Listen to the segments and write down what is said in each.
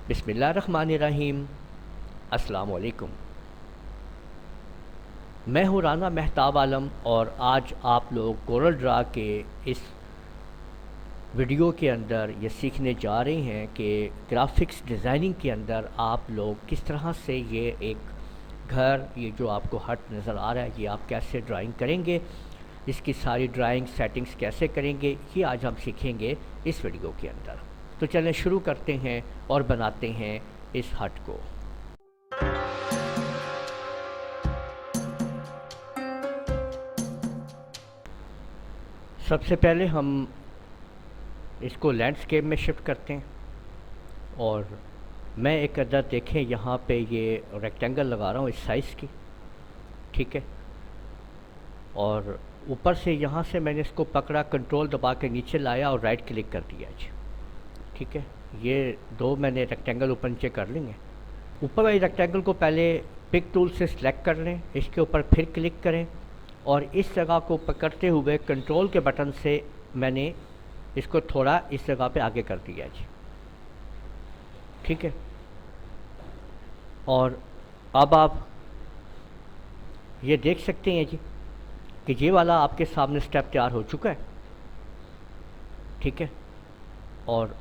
बिस्मिल्लाहिर्रहमानिर्रहीम। अस्सलाम वालेकुम। मैं हूँ राना महताब आलम और आज आप लोग कोरल ड्रा के इस वीडियो के अंदर ये सीखने जा रहे हैं कि ग्राफिक्स डिज़ाइनिंग के अंदर आप लोग किस तरह से ये एक घर, ये जो आपको हट नज़र आ रहा है, ये आप कैसे ड्राइंग करेंगे, इसकी सारी ड्राइंग सेटिंग्स कैसे करेंगे, ये आज हम सीखेंगे इस वीडियो के अंदर। तो चलें शुरू करते हैं और बनाते हैं इस हट को। सबसे पहले हम इसको लैंडस्केप में शिफ्ट करते हैं और मैं एक अदर देखें यहाँ पे ये रेक्टेंगल लगा रहा हूँ इस साइज़ की, ठीक है। और ऊपर से यहाँ से मैंने इसको पकड़ा, कंट्रोल दबा के नीचे लाया और राइट क्लिक कर दिया जी, ठीक है। ये दो मैंने रेक्टेंगल ऊपर नीचे कर लेंगे। ऊपर वाली रेक्टेंगल को पहले पिक टूल से सिलेक्ट कर लें, इसके ऊपर फिर क्लिक करें और इस जगह को पकड़ते हुए कंट्रोल के बटन से मैंने इसको थोड़ा इस जगह पे आगे कर दिया जी, ठीक है। और अब आप ये देख सकते हैं जी कि ये वाला आपके सामने स्टेप तैयार हो चुका है, ठीक है। और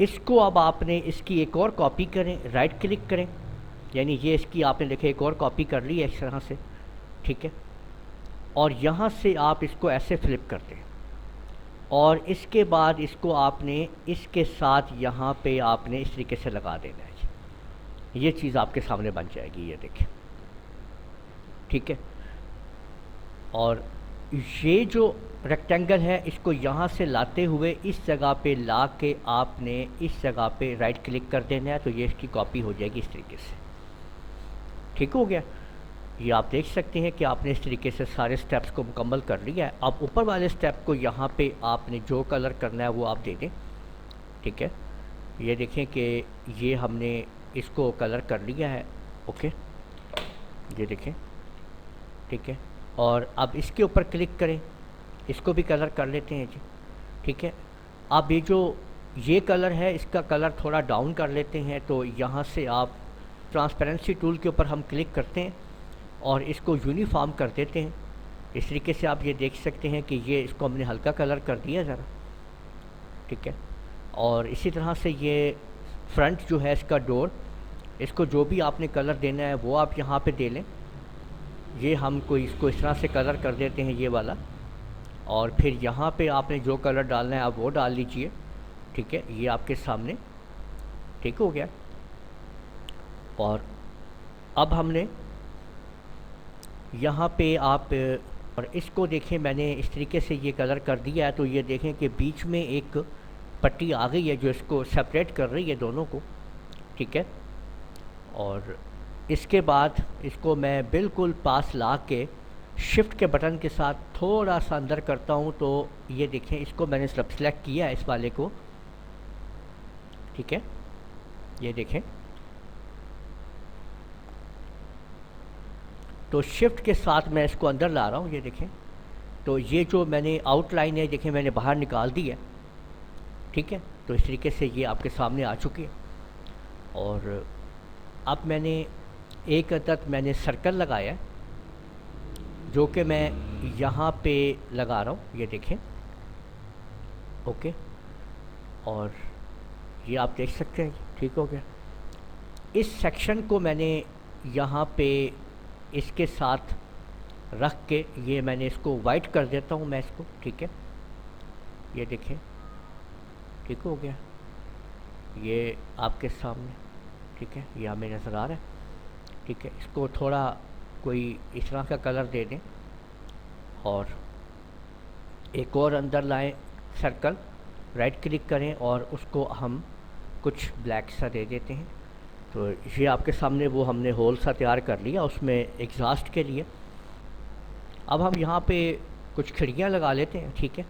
इसको अब आपने इसकी एक और कॉपी करें, राइट क्लिक करें, यानी ये इसकी आपने देखे एक और कॉपी कर ली है इस तरह से, ठीक है। और यहाँ से आप इसको ऐसे फ्लिप कर दें और इसके बाद इसको आपने इसके साथ यहाँ पे आपने इस तरीके से लगा देना है जी। ये चीज़ आपके सामने बन जाएगी, ये देखें, ठीक है। और ये जो रेक्टेंगल है इसको यहाँ से लाते हुए इस जगह पे ला के आपने इस जगह पे राइट क्लिक कर देना है, तो ये इसकी कॉपी हो जाएगी इस तरीके से, ठीक हो गया। ये आप देख सकते हैं कि आपने इस तरीके से सारे स्टेप्स को मुकम्मल कर लिया है। अब ऊपर वाले स्टेप को यहाँ पे आपने जो कलर करना है वो आप दे दें, ठीक है। ये देखें कि ये हमने इसको कलर कर लिया है, ओके, ये देखें, ठीक है। और अब इसके ऊपर क्लिक करें, इसको भी कलर कर लेते हैं जी, ठीक है। अब ये जो ये कलर है इसका कलर थोड़ा डाउन कर लेते हैं, तो यहाँ से आप ट्रांसपेरेंसी टूल के ऊपर हम क्लिक करते हैं और इसको यूनिफॉर्म कर देते हैं। इस तरीके से आप ये देख सकते हैं कि ये इसको हमने हल्का कलर कर दिया ज़रा, ठीक है। और इसी तरह से ये फ्रंट जो है इसका डोर, इसको जो भी आपने कलर देना है वो आप यहाँ पे दे लें। ये हमको इसको इस तरह से कलर कर देते हैं ये वाला, और फिर यहाँ पे आपने जो कलर डालना है आप वो डाल लीजिए, ठीक है। ये आपके सामने ठीक हो गया। और अब हमने यहाँ पे आप और इसको देखें, मैंने इस तरीके से ये कलर कर दिया है, तो ये देखें कि बीच में एक पट्टी आ गई है जो इसको सेपरेट कर रही है दोनों को, ठीक है। और इसके बाद इसको मैं बिल्कुल पास ला के शिफ्ट के बटन के साथ थोड़ा सा अंदर करता हूँ, तो ये देखें इसको मैंने सब सेलेक्ट किया है इस वाले को, ठीक है। ये देखें, तो शिफ्ट के साथ मैं इसको अंदर ला रहा हूँ, ये देखें। तो ये जो मैंने आउटलाइन है देखें मैंने बाहर निकाल दी है, ठीक है। तो इस तरीके से ये आपके सामने आ चुकी है। और अब मैंने एक अदद मैंने सर्कल लगाया है जो कि मैं यहाँ पे लगा रहा हूँ, ये देखें, ओके। और ये आप देख सकते हैं, ठीक हो गया। इस सेक्शन को मैंने यहाँ पे इसके साथ रख के ये मैंने इसको वाइट कर देता हूँ मैं इसको, ठीक है। ये देखें, ठीक हो गया, ये आपके सामने, ठीक है। ये हमें नज़र आ रहा है, ठीक है। इसको थोड़ा कोई इस तरह का कलर दे दें और एक और अंदर लाएं सर्कल, राइट क्लिक करें और उसको हम कुछ ब्लैक सा दे देते हैं। तो ये आपके सामने वो हमने होल सा तैयार कर लिया उसमें एग्जॉस्ट के लिए। अब हम यहाँ पे कुछ खिड़कियाँ लगा लेते हैं, ठीक है।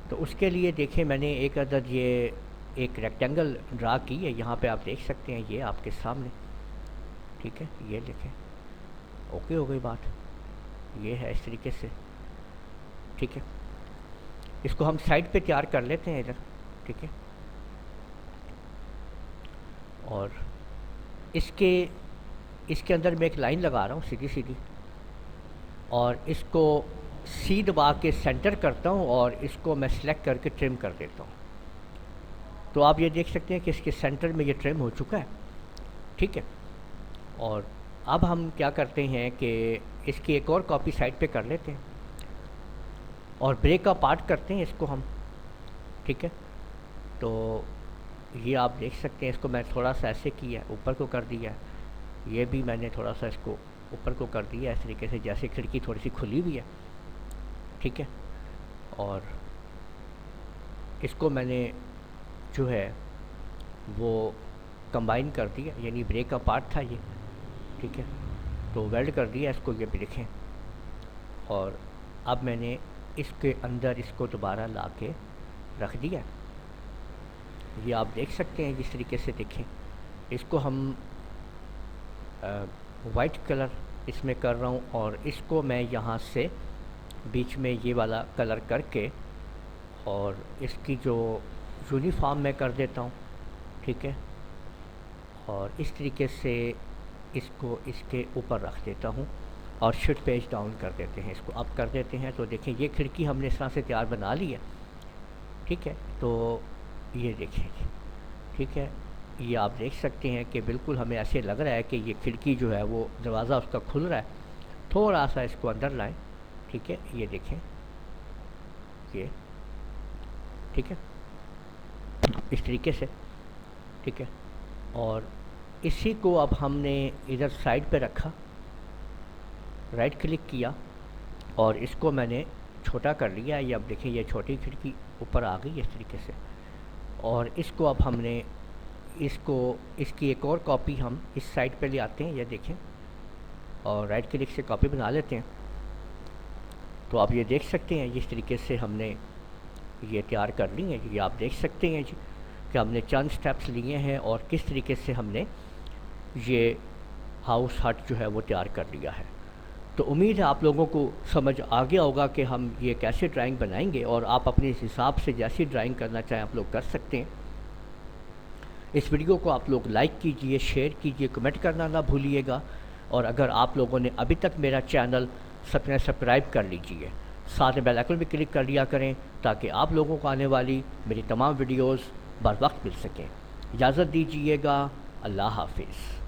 तो उसके लिए देखें मैंने एक अदद ये एक रेक्टेंगल ड्रा की है, यहाँ पे आप देख सकते हैं, ये आपके सामने, ठीक है। ये देखें, ओके हो गई बात, ये है इस तरीके से, ठीक है। इसको हम साइड पे तैयार कर लेते हैं इधर, ठीक है। और इसके इसके अंदर मैं एक लाइन लगा रहा हूँ सीधी सीधी, और इसको सी दबा के सेंटर करता हूँ और इसको मैं सिलेक्ट करके ट्रिम कर देता हूँ। तो आप ये देख सकते हैं कि इसके सेंटर में ये ट्रिम हो चुका है, ठीक है। और अब हम क्या करते हैं कि इसकी एक और कॉपी साइड पे कर लेते हैं और ब्रेक का पार्ट करते हैं इसको हम, ठीक है। तो ये आप देख सकते हैं, इसको मैं थोड़ा सा ऐसे किया, ऊपर को कर दिया, ये भी मैंने थोड़ा सा इसको ऊपर को कर दिया इस तरीके से, जैसे खिड़की थोड़ी सी खुली हुई है, ठीक है। और इसको मैंने जो है वो कंबाइन कर दिया, यानी ब्रेक का पार्ट था ये, ठीक है। तो वेल्ड कर दिया इसको, ये भी देखें। और अब मैंने इसके अंदर इसको दोबारा ला के रख दिया, ये आप देख सकते हैं जिस तरीके से देखें। इसको हम वाइट कलर इसमें कर रहा हूँ और इसको मैं यहाँ से बीच में ये वाला कलर करके और इसकी जो यूनिफॉर्म मैं कर देता हूँ, ठीक है। और इस तरीके से इसको इसके ऊपर रख देता हूँ और शिफ्ट पेज डाउन कर देते हैं, इसको अप कर देते हैं। तो देखें ये खिड़की हमने इस तरह से तैयार बना ली है, ठीक है। तो ये देखें, ठीक है, ये आप देख सकते हैं कि बिल्कुल हमें ऐसे लग रहा है कि ये खिड़की जो है वो दरवाज़ा उसका खुल रहा है। थोड़ा सा इसको अंदर लाएं, ठीक है, ये देखें, ये ठीक है, इस तरीके से, ठीक है। और इसी को अब हमने इधर साइड पे रखा, राइट क्लिक किया और इसको मैंने छोटा कर लिया। ये अब देखें ये छोटी खिड़की ऊपर आ गई इस तरीके से। और इसको अब हमने इसकी एक और कॉपी हम इस साइड पे ले आते हैं, ये देखें, और राइट क्लिक से कॉपी बना लेते हैं। तो आप ये देख सकते हैं जिस तरीके से हमने ये तैयार कर ली है। ये आप देख सकते हैं जी कि हमने चंद स्टेप्स लिए हैं और किस तरीके से हमने ये हाउस हट जो है वो तैयार कर लिया है। तो उम्मीद है आप लोगों को समझ आ गया होगा कि हम ये कैसे ड्राइंग बनाएंगे, और आप अपने हिसाब से जैसी ड्राइंग करना चाहें आप लोग कर सकते हैं। इस वीडियो को आप लोग लाइक कीजिए, शेयर कीजिए, कमेंट करना ना भूलिएगा। और अगर आप लोगों ने अभी तक मेरा चैनल सब्सक्राइब कर लीजिए, साथ में बेल आइकन भी क्लिक कर लिया करें ताकि आप लोगों को आने वाली मेरी तमाम वीडियोस बर वक्त मिल सकें। इजाज़त दीजिएगा, अल्लाह हाफिज़।